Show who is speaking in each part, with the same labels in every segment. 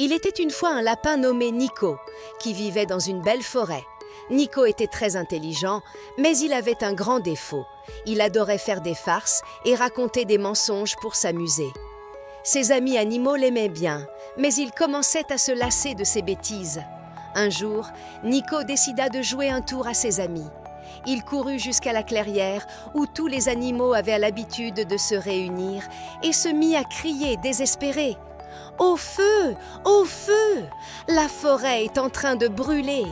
Speaker 1: Il était une fois un lapin nommé Nico, qui vivait dans une belle forêt. Nico était très intelligent, mais il avait un grand défaut. Il adorait faire des farces et raconter des mensonges pour s'amuser. Ses amis animaux l'aimaient bien, mais il commençait à se lasser de ses bêtises. Un jour, Nico décida de jouer un tour à ses amis. Il courut jusqu'à la clairière où tous les animaux avaient l'habitude de se réunir et se mit à crier désespéré. « Au feu! Au feu! La forêt est en train de brûler !»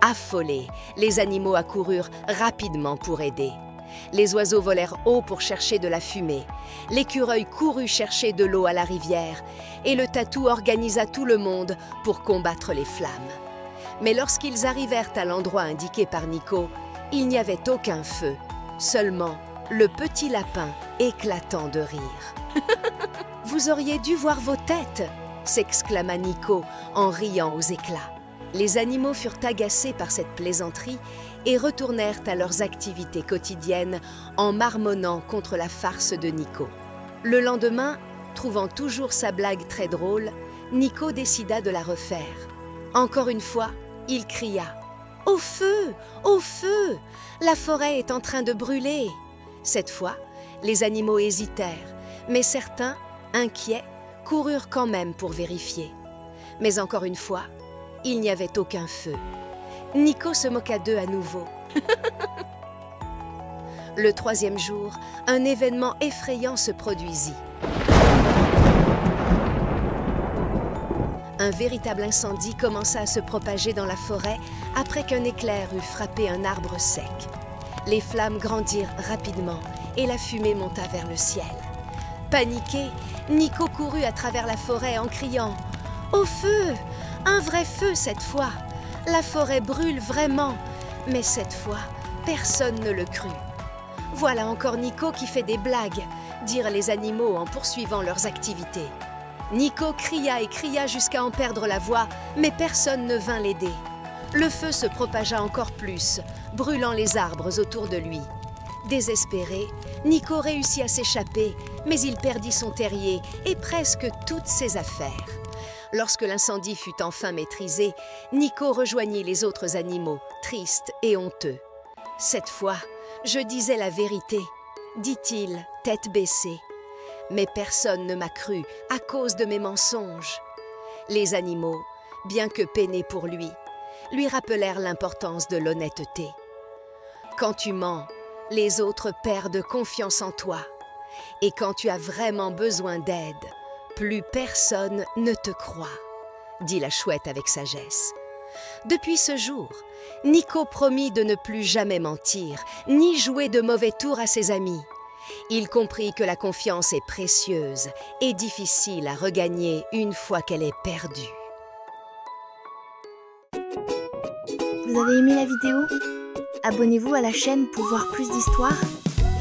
Speaker 1: Affolés, les animaux accoururent rapidement pour aider. Les oiseaux volèrent haut pour chercher de la fumée. L'écureuil courut chercher de l'eau à la rivière et le tatou organisa tout le monde pour combattre les flammes. Mais lorsqu'ils arrivèrent à l'endroit indiqué par Nico, il n'y avait aucun feu, seulement le petit lapin éclatant de rire. « Vous auriez dû voir vos têtes !» s'exclama Nico en riant aux éclats. Les animaux furent agacés par cette plaisanterie et retournèrent à leurs activités quotidiennes en marmonnant contre la farce de Nico. Le lendemain, trouvant toujours sa blague très drôle, Nico décida de la refaire. Encore une fois, il cria « Au feu! Au feu! La forêt est en train de brûler !» Cette fois, les animaux hésitèrent, mais certains, inquiets, coururent quand même pour vérifier. Mais encore une fois, il n'y avait aucun feu. Nico se moqua d'eux à nouveau. Le troisième jour, un événement effrayant se produisit. Un véritable incendie commença à se propager dans la forêt après qu'un éclair eut frappé un arbre sec. Les flammes grandirent rapidement et la fumée monta vers le ciel. Paniqué, Nico courut à travers la forêt en criant « Au feu! Un vrai feu cette fois! La forêt brûle vraiment, mais cette fois, personne ne le crut. » « Voilà encore Nico qui fait des blagues !» dirent les animaux en poursuivant leurs activités. Nico cria et cria jusqu'à en perdre la voix, mais personne ne vint l'aider. Le feu se propagea encore plus, brûlant les arbres autour de lui. Désespéré, Nico réussit à s'échapper, mais il perdit son terrier et presque toutes ses affaires. Lorsque l'incendie fut enfin maîtrisé, Nico rejoignit les autres animaux, tristes et honteux. Cette fois, je disais la vérité, dit-il, tête baissée. Mais personne ne m'a cru à cause de mes mensonges. Les animaux, bien que peinés pour lui rappelèrent l'importance de l'honnêteté. Quand tu mens, les autres perdent confiance en toi. Et quand tu as vraiment besoin d'aide, plus personne ne te croit, dit la chouette avec sagesse. Depuis ce jour, Nico promit de ne plus jamais mentir, ni jouer de mauvais tours à ses amis. Il comprit que la confiance est précieuse et difficile à regagner une fois qu'elle est perdue.
Speaker 2: Vous avez aimé la vidéo? Abonnez-vous à la chaîne pour voir plus d'histoires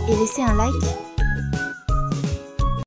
Speaker 2: et laissez un like.